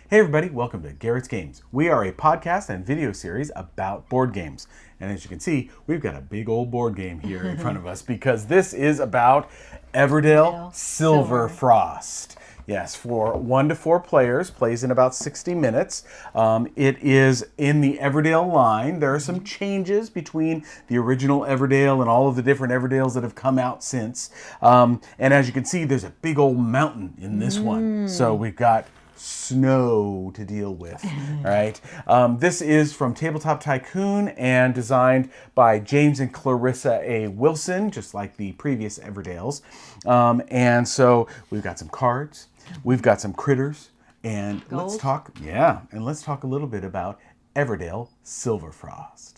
Hey everybody, welcome to Garrett's Games. We are a podcast and video series about board games. And as you can see, we've got a big old board game here in front of us because this is about Everdale Silverfrost. Yes, for 1 to 4 players, plays in about 60 minutes. It is in the Everdale line. There are some changes between the original Everdale and all of the different Everdales that have come out since. And as you can see, there's a big old mountain in this one. So we've got snow to deal with, right? This is from Tabletop Tycoon and designed by James and Clarissa A. Wilson, just like the previous Everdales. And so we've got some cards, we've got some critters, and let's talk a little bit about Everdale Silverfrost.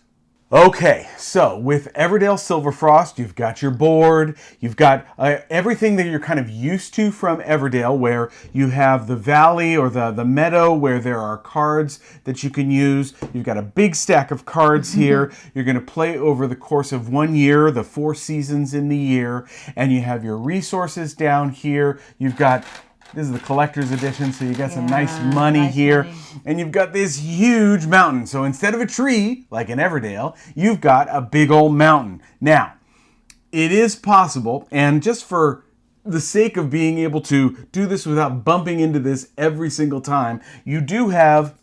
Okay, so with Everdale Silverfrost, you've got your board, you've got everything that you're kind of used to from Everdale, where you have the valley or the meadow where there are cards that you can use. You've got a big stack of cards here. You're going to play over the course of 1 year, the 4 seasons in the year, and you have your resources down here. You've got this is the collector's edition, so you got some nice money here. And you've got this huge mountain. So instead of a tree, like in Everdale, you've got a big old mountain. Now, it is possible, and just for the sake of being able to do this without bumping into this every single time, you do have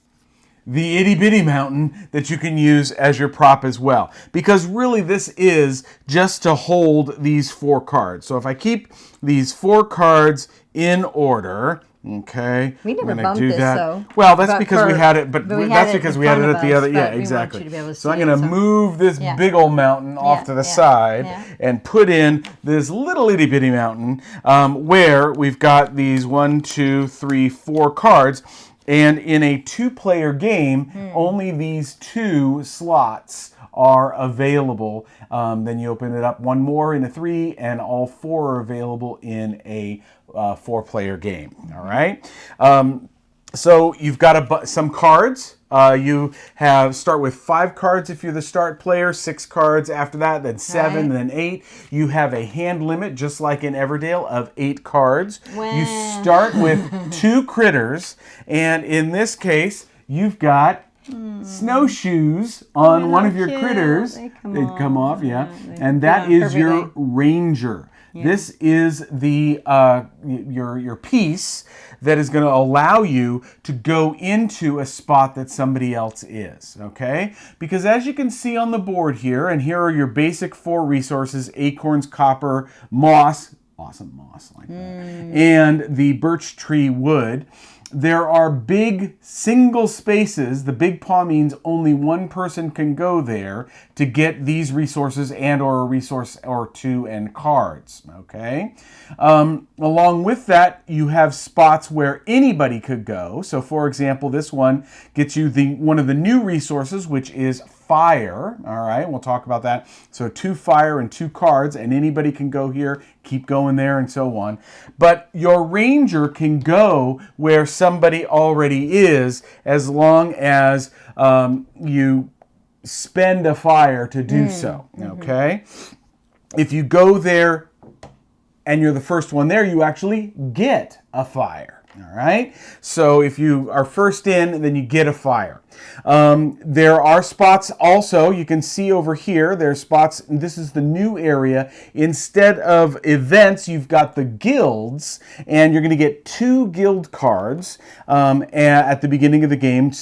the itty bitty mountain that you can use as your prop as well. Because really this is just to hold these 4 cards. So if I keep these 4 cards in order, okay, we never bumped this though. Well, that's because we had it, but that's because we had it at the other, exactly. So I'm going to move this big old mountain off to the side and put in this little itty bitty mountain where we've got these 1, 2, 3, 4 cards. And in a 2-player game, only these 2 slots are available. Then you open it up 1 more in a 3, and all 4 are available in a 4-player game. All right. So you've got some cards. You start with 5 cards if you're the start player, 6 cards after that, then 7, then 8. You have a hand limit, just like in Everdale, of 8 cards. You start with 2 critters, and in this case, you've got snowshoes on one of your critters. They come off, and that is your ranger. This is the your piece that is going to allow you to go into a spot that somebody else is, okay? Because as you can see on the board here, and here are your basic 4 resources: acorns, copper, moss, awesome moss like that, and the birch tree wood. There are big single spaces. The big paw means only 1 person can go there to get these resources and or a resource or 2 and cards, okay? Along with that, you have spots where anybody could go. So for example, this one gets you one of the new resources, which is fire. All right, we'll talk about that. So 2 fire and 2 cards, and anybody can go here, keep going there, and so on. But your ranger can go where somebody already is, as long as you spend a fire to do so. Okay, if you go there and you're the first one there, you actually get a fire. All right, so if you are first in, then you get a fire. There are spots also, you can see over here, there's spots, and this is the new area. Instead of events, you've got the guilds, and you're going to get 2 guild cards at the beginning of the game,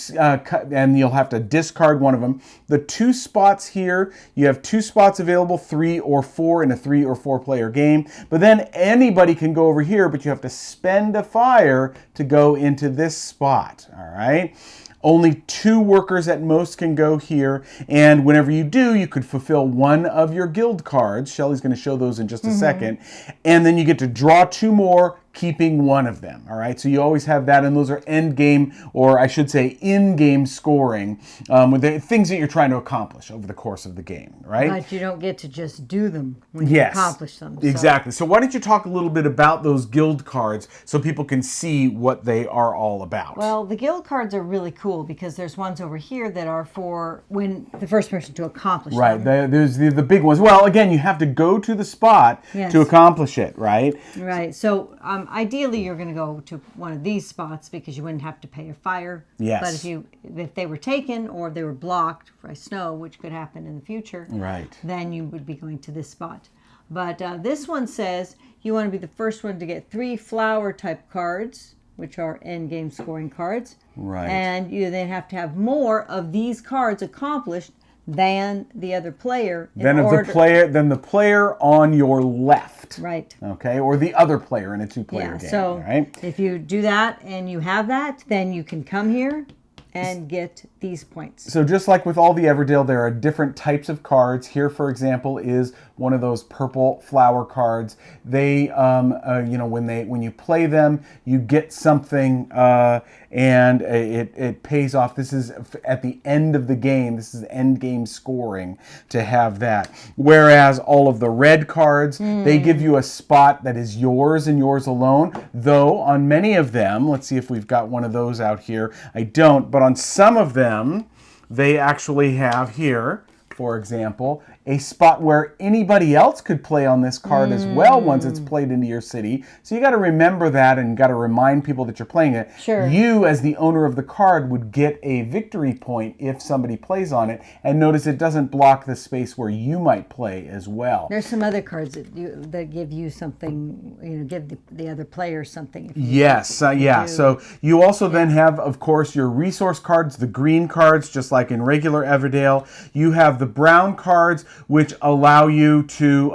and you'll have to discard one of them. The 2 spots here, you have 2 spots available, 3 or 4 in a 3 or 4 player game, but then anybody can go over here, but you have to spend a fire to go into this spot, all right? Only 2 workers at most can go here, and whenever you do, you could fulfill one of your guild cards. Shelley's going to show those in just a second, and then you get to draw 2 more, keeping one of them. All right, so you always have that, and those are end game, or I should say in-game scoring, with the things that you're trying to accomplish over the course of the game, right? But you don't get to just do them when you accomplish them. So. Exactly. So why don't you talk a little bit about those guild cards so people can see what they are all about? Well, the guild cards are really cool because there's ones over here that are for when the first person to accomplish them. Right. There's the big ones. Well, again, you have to go to the spot to accomplish it, right? Right. So ideally, you're going to go to one of these spots because you wouldn't have to pay a fire. Yes. But if they were taken or if they were blocked by snow, which could happen in the future, right, then you would be going to this spot. But this one says you want to be the first one to get 3 flower type cards, which are end game scoring cards. Right. And you then have to have more of these cards accomplished than the other player. Than the player on your left. Right. Okay, or the other player in a 2-player game. So right? if you do that and you have that, then you can come here and get these points. So just like with all the Everdale, there are different types of cards. Here, for example, is one of those purple flower cards. They, when you play them, you get something, and it pays off. This is at the end of the game. This is end game scoring to have that. Whereas all of the red cards, they give you a spot that is yours and yours alone. Though on many of them, let's see if we've got one of those out here. I don't, but on some of them, they actually have here, for example, a spot where anybody else could play on this card as well once it's played into your city. So you got to remember that and got to remind people that you're playing it. Sure. You, as the owner of the card, would get a victory point if somebody plays on it. And notice it doesn't block the space where you might play as well. There's some other cards that give you something, give the other player something. Yes, yeah. So you also then have, of course, your resource cards, the green cards, just like in regular Everdale. You have the brown cards, which allow you to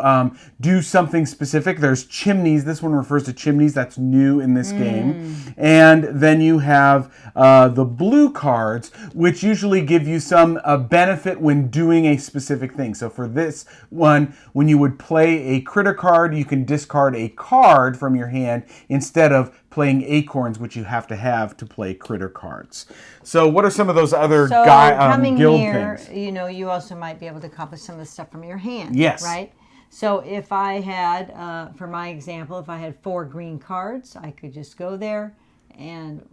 do something specific. There's chimneys. This one refers to chimneys. That's new in this game. And then you have the blue cards, which usually give you some benefit when doing a specific thing. So for this one, when you would play a critter card, you can discard a card from your hand instead of playing acorns, which you have to play critter cards. So what are some of those other guild here, things? You also might be able to accomplish some of the stuff from your hand. Yes. Right? So if I had, for my example, if I had 4 green cards, I could just go there and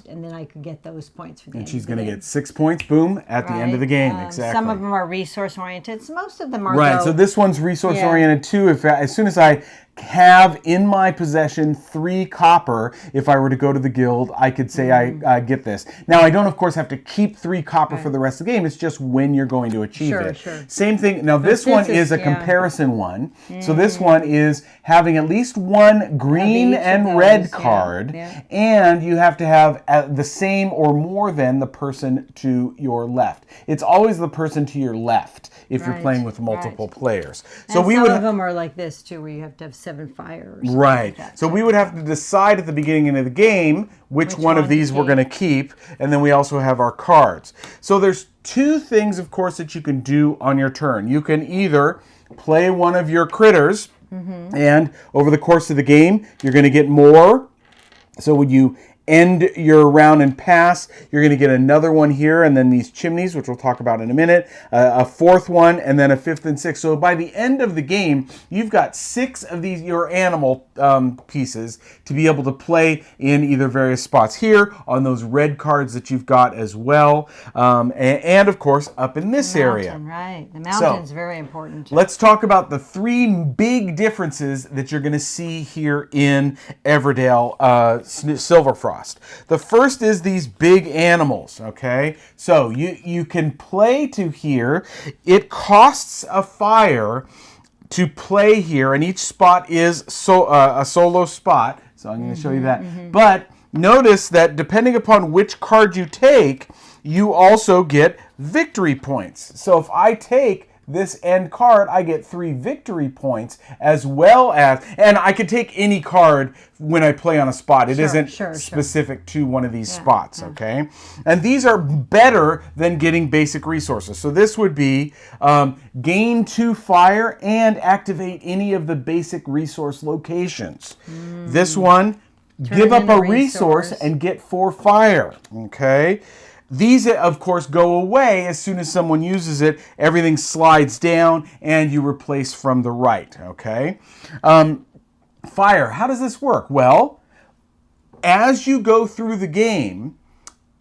and then I could get those points for the end. And she's going to get 6 points, boom, at the end of the game. Exactly. Some of them are resource oriented. So most of them are. Right. So this one's resource oriented too. As soon as I have in my possession 3 copper, if I were to go to the guild, I could say I get this. Now I don't, of course, have to keep 3 copper for the rest of the game. It's just when you're going to achieve it. Sure. Same thing. Now this one is a comparison one. So this one is having at least 1 green and red card, and you have to have the same or more than the person to your left. It's always the person to your left if you're playing with multiple players. So and some of them are like this too, where you have to have 7 fire. Or right. Like so we would have to decide at the beginning of the game which one of these we're going to keep, and then we also have our cards. So there's 2 things, of course, that you can do on your turn. You can either play one of your critters, and over the course of the game, you're going to get more. So when you end your round and pass, you're going to get another one here, and then these chimneys, which we'll talk about in a minute, a 4th one, and then a 5th and 6th. So by the end of the game, you've got 6 of these, your animal pieces, to be able to play in either various spots here, on those red cards that you've got as well, and of course, up in this area. Right. The mountain's very important. Let's talk about the 3 big differences that you're going to see here in Everdale Silverfrost. The first is these big animals, okay? So you can play to here. It costs a fire to play here, and each spot is a solo spot. So I'm going to show you that. But notice that depending upon which card you take, you also get victory points. So if I take this end card, I get 3 victory points, as well as, and I could take any card when I play on a spot. It isn't specific to one of these spots, okay? And these are better than getting basic resources. So this would be gain 2 fire and activate any of the basic resource locations. This one, give up a resource and get 4 fire, okay? These, of course, go away as soon as someone uses it. Everything slides down, and you replace from the right, okay? Fire, how does this work? Well, as you go through the game,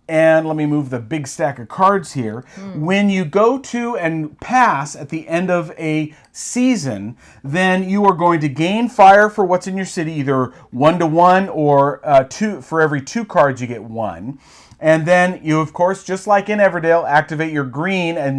and let me move the big stack of cards here. When you go to and pass at the end of a season, then you are going to gain fire for what's in your city, either 1 to 1 or 2. For every 2 cards, you get 1. And then you, of course, just like in Everdale, activate your green at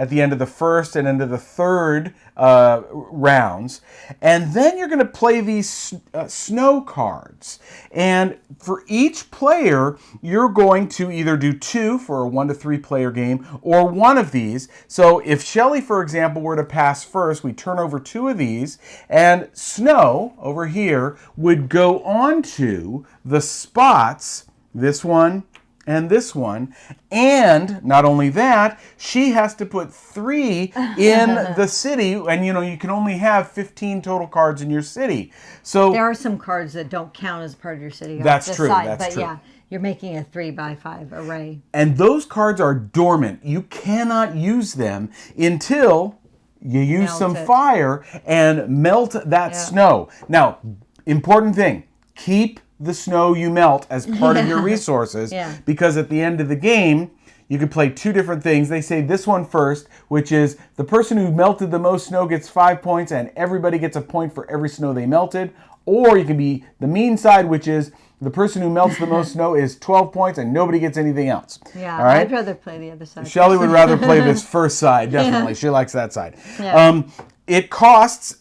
the end of the first and end of the third rounds. And then you're going to play these snow cards. And for each player, you're going to either do 2 for a 1 to 3 player game or 1 of these. So if Shelley, for example, were to pass first, we turn over 2 of these, and Snow over here would go on to the spots, this one and this one, and not only that, she has to put 3 in the city, and you can only have 15 total cards in your city. So there are some cards that don't count as part of your city. That's true. But yeah, you're making a 3x5 array. And those cards are dormant. You cannot use them until you use some fire and melt that snow. Now, important thing, keep the snow you melt as part of your resources, because at the end of the game, you could play 2 different things. They say this one first, which is the person who melted the most snow gets 5 points and everybody gets a point for every snow they melted. Or you can be the mean side, which is the person who melts the most snow is 12 points and nobody gets anything else. Yeah, all right? I'd rather play the other side. Shelley would rather play this first side, definitely. She likes that side. Yeah. It costs,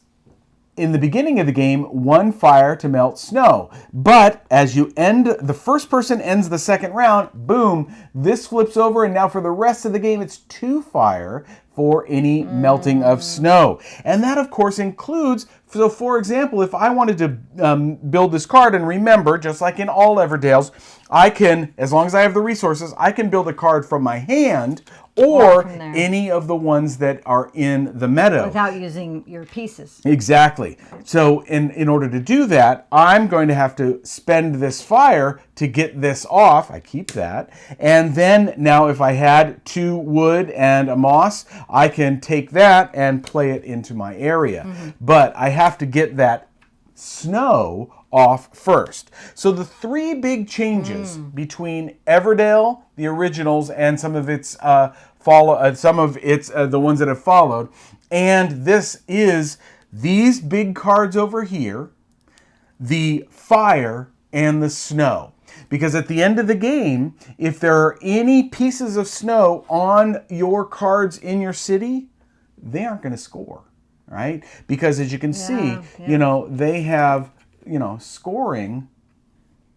in the beginning of the game, 1 fire to melt snow. But as you the first person ends the second round, boom, this flips over, and now for the rest of the game, it's 2 fire for any melting of snow. And that, of course, includes, so for example, if I wanted to build this card, and remember, just like in all Everdales, I can, as long as I have the resources, I can build a card from my hand or any of the ones that are in the meadow. Without using your pieces. Exactly. So in order to do that, I'm going to have to spend this fire to get this off. I keep that. And then now if I had 2 wood and a moss, I can take that and play it into my area. But I have to get that snow off first. So the 3 big changes between Everdale, the originals, and some of its the ones that have followed, and this is these big cards over here, the fire and the snow. Because at the end of the game, if there are any pieces of snow on your cards in your city, they aren't going to score, right? Because as you can see, they have scoring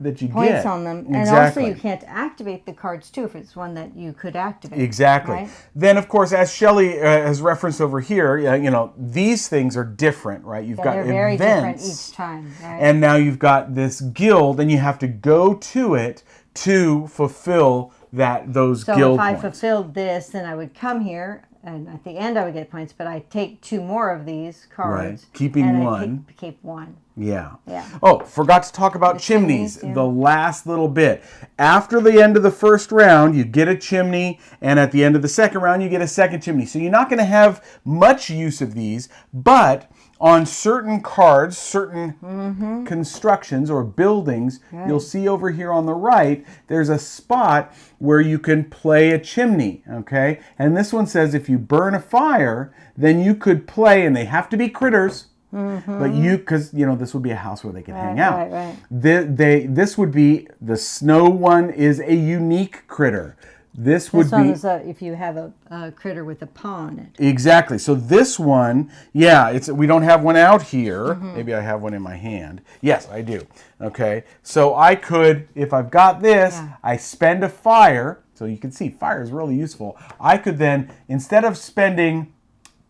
that you points get on them. And also you can't activate the cards too if it's one that you could activate. Exactly. Right? Then of course, as Shelley has referenced over here, these things are different, right? You've got they're very events, different each time, right? And now you've got this guild, and you have to go to it to fulfill those guild So if I points. fulfilled this, then I would come here, and at the end I would get points, but I take 2 more of these cards. Right. Keeping and 1. I keep 1. Yeah. Yeah. Oh, forgot to talk about chimneys. The last little bit. After the end of the first round, you get a chimney, and at the end of the second round, you get a second chimney. So you're not going to have much use of these, but on certain cards, certain constructions or buildings, you'll see over here on the right, there's a spot where you can play a chimney, okay? And this one says if you burn a fire, then you could play, and they have to be critters, but because this would be a house where they could hang out. Right. This would be, the snow one is a unique critter. This would one be is if you have a critter with a paw on it. Exactly. So this one, we don't have one out here. Maybe I have one in my hand. Yes, I do. Okay. So I could, if I've got this, I spend a fire. So you can see fire is really useful. I could then, instead of spending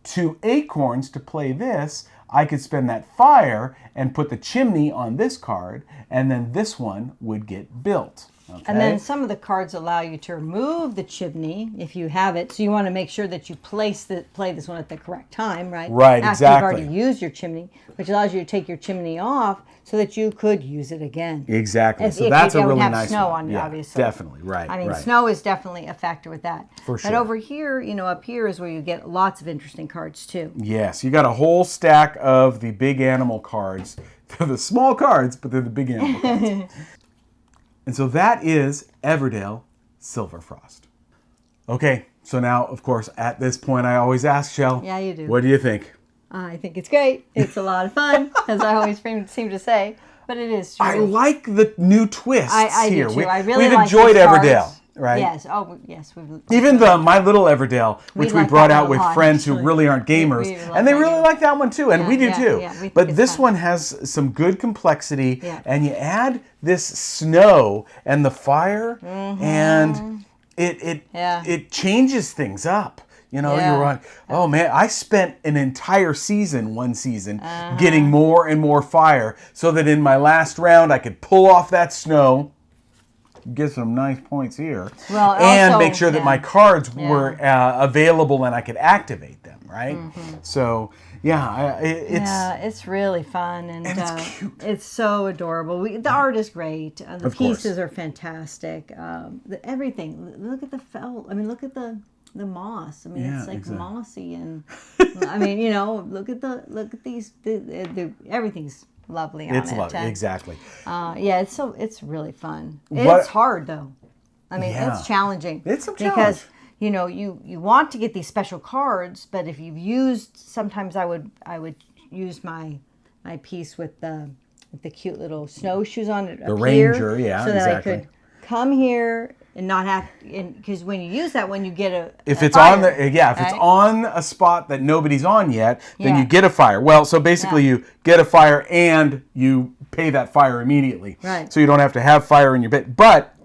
2 acorns to play this, I could spend that fire and put the chimney on this card, and then this one would get built. Okay. And then some of the cards allow you to remove the chimney if you have it. So you want to make sure that you play this one at the correct time, right? Right, After you've already used your chimney, which allows you to take your chimney off so that you could use it again. Exactly. So that's you a really have nice snow one. on you, obviously. Definitely. Right. I mean, right. snow is definitely a factor with that. For sure. But over here, up here is where you get lots of interesting cards too. Yes, you got a whole stack of the big animal cards. They're the small cards, but they're the big animal cards. And so that is Everdale Silverfrost. Okay, so now, of course, at this point, I always ask Shell. Yeah, you do. What do you think? I think it's great. It's a lot of fun, as I always seem to say. But it is true. I like the new twists here. I do too. I really we've like enjoyed these Everdale, cards. right? Yes. Oh, yes. Even My Little Everdale, which we like brought that out one a with lot, friends who actually. really aren't gamers, and they really like that one too, and we do too. Yeah, we think but it's this fun. one has some good complexity, Yeah. and you add this snow and the fire, and it changes things up. You know, you're like, oh man, I spent an entire one season, getting more and more fire so that in my last round I could pull off that snow, get some nice points here, and make sure that my cards were available and I could activate them, right? So, it's really fun and it's cute. It's so adorable. The art is great. The Of course. pieces are fantastic. Everything. Look at the felt. I mean, look at the moss. I mean, it's like mossy, and I mean, you know, look at these. Everything's lovely on it. It's lovely, exactly. It's really fun. It's hard though. I mean, it's challenging. It's some challenge. Because you know, you want to get these special cards, but if you've used, sometimes I would use my piece with the cute little snowshoes on it. The Ranger, yeah, so that exactly. I could come here and not have, because when you use that one, you get if it's fire, on it's on a spot that nobody's on yet, then you get a fire. Well, so basically you get a fire and you pay that fire immediately. Right. So you don't have to have fire in your bit. But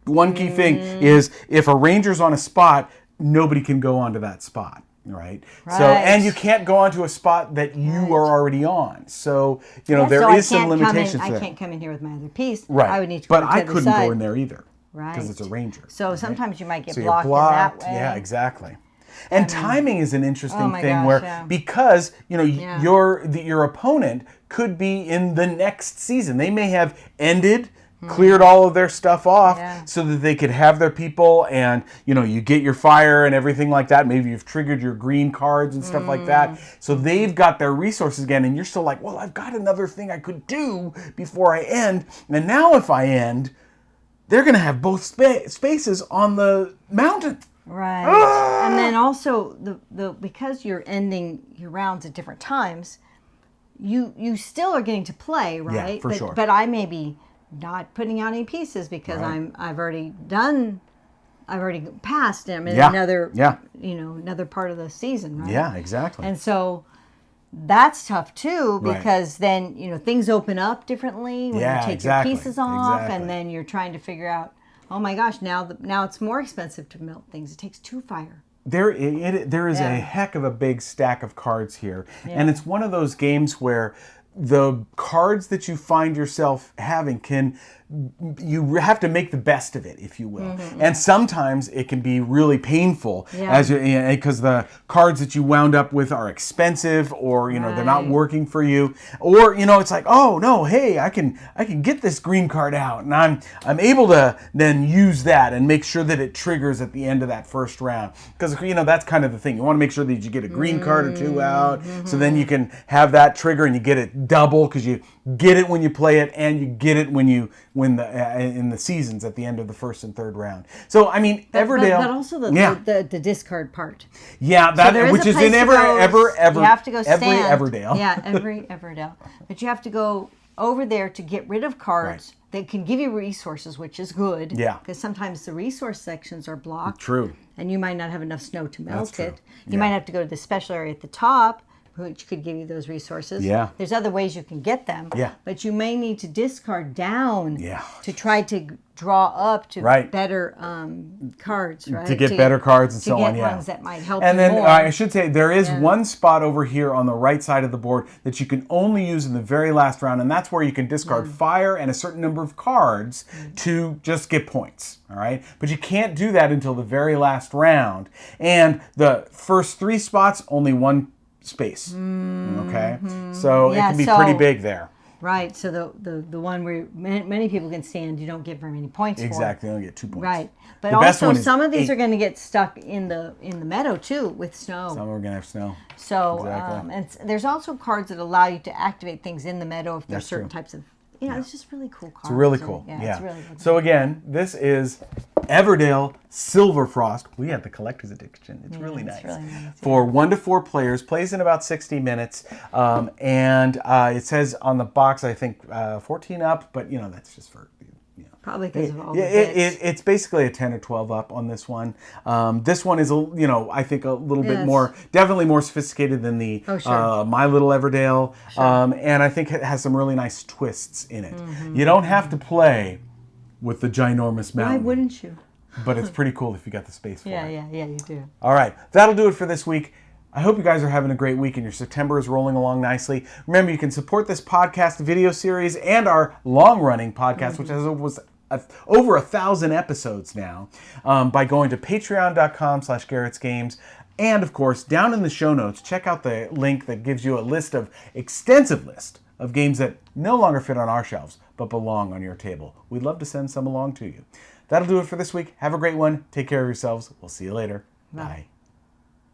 one key thing is if a ranger's on a spot, nobody can go onto that spot. Right. So, and you can't go onto a spot that you are already on. So, you know, there is some limitations to that. I can't come in here with my other piece. Right. I would need to but go I to the couldn't side. go in there either. Right. Because it's a ranger. So sometimes you might get so blocked, you're blocked in that way. Yeah, exactly. And timing is an interesting thing because, you know, your opponent could be in the next season. They may have ended, cleared all of their stuff off so that they could have their people, and, you know, you get your fire and everything like that. Maybe you've triggered your green cards and stuff like that. So they've got their resources again, and you're still like, well, I've got another thing I could do before I end. And now if I end, they're going to have both spaces on the mountain. Right. And then also, because you're ending your rounds at different times, you still are getting to play, right? Yeah, for sure. But I may be not putting out any pieces because I've already passed. I'm in another part of the season, right? Yeah, exactly. And so that's tough too, because then, you know, things open up differently when you take your pieces off, and then you're trying to figure out, oh my gosh, now it's more expensive to melt things. It takes 2 fire. There is a heck of a big stack of cards here, and it's one of those games where the cards that you find yourself having you have to make the best of it, if you will. And sometimes it can be really painful because the cards that you wound up with are expensive, or, you know, they're not working for you, or, you know, it's like, oh no, hey, I can get this green card out, and I'm able to then use that and make sure that it triggers at the end of that first round, because, you know, that's kind of the thing. You want to make sure that you get a green card or 2 out, so then you can have that trigger and you get it double, because you get it when you play it, and you get it when you in the seasons at the end of the first and third round. So I mean, Everdale, but also the discard part. Yeah, that which is in every you have to go stand. Every Everdale. Yeah, every Everdale. But you have to go over there to get rid of cards that can give you resources, which is good. Yeah. Because sometimes the resource sections are blocked. True. And you might not have enough snow to melt it. Yeah. You might have to go to the special area at the top, which could give you those resources. Yeah. There's other ways you can get them. Yeah. But you may need to discard down to try to draw up to better cards, right? To get better cards and so on, to get ones that might help and you then more. I should say there is one spot over here on the right side of the board that you can only use in the very last round, and that's where you can discard fire and a certain number of cards to just get points, all right? But you can't do that until the very last round. And the first 3 spots, only 1 space, okay? So it can be pretty big there. Right, so the one where many people can stand, you don't get very many points for. Exactly, you only get 2 points. Right, but also some of these are going to get stuck in the meadow too with snow. Some are going to have snow. So, and there's also cards that allow you to activate things in the meadow if there's certain types of, it's just really cool cards. It's really cool, It's really good. So again, this is Everdale Silverfrost. We had the collector's edition. It's really nice. Really nice. For 1 to 4 players, plays in about 60 minutes. And it says on the box, I think 14 up, but that's just for... Probably because of all the bits. It's basically a 10 or 12 up on this one. This one is, I think a little bit more, definitely more sophisticated than the My Little Everdale. Sure. And I think it has some really nice twists in it. Mm-hmm. You don't have to play with the ginormous mountain. Why wouldn't you? But it's pretty cool if you got the space for it. Yeah, you do. All right, that'll do it for this week. I hope you guys are having a great week and your September is rolling along nicely. Remember, you can support this podcast video series and our long-running podcast, which has over 1,000 episodes now, by going to patreon.com/GarrettsGames. And of course, down in the show notes, check out the link that gives you a extensive list of games that no longer fit on our shelves, but belong on your table. We'd love to send some along to you. That'll do it for this week. Have a great one. Take care of yourselves. We'll see you later. Bye.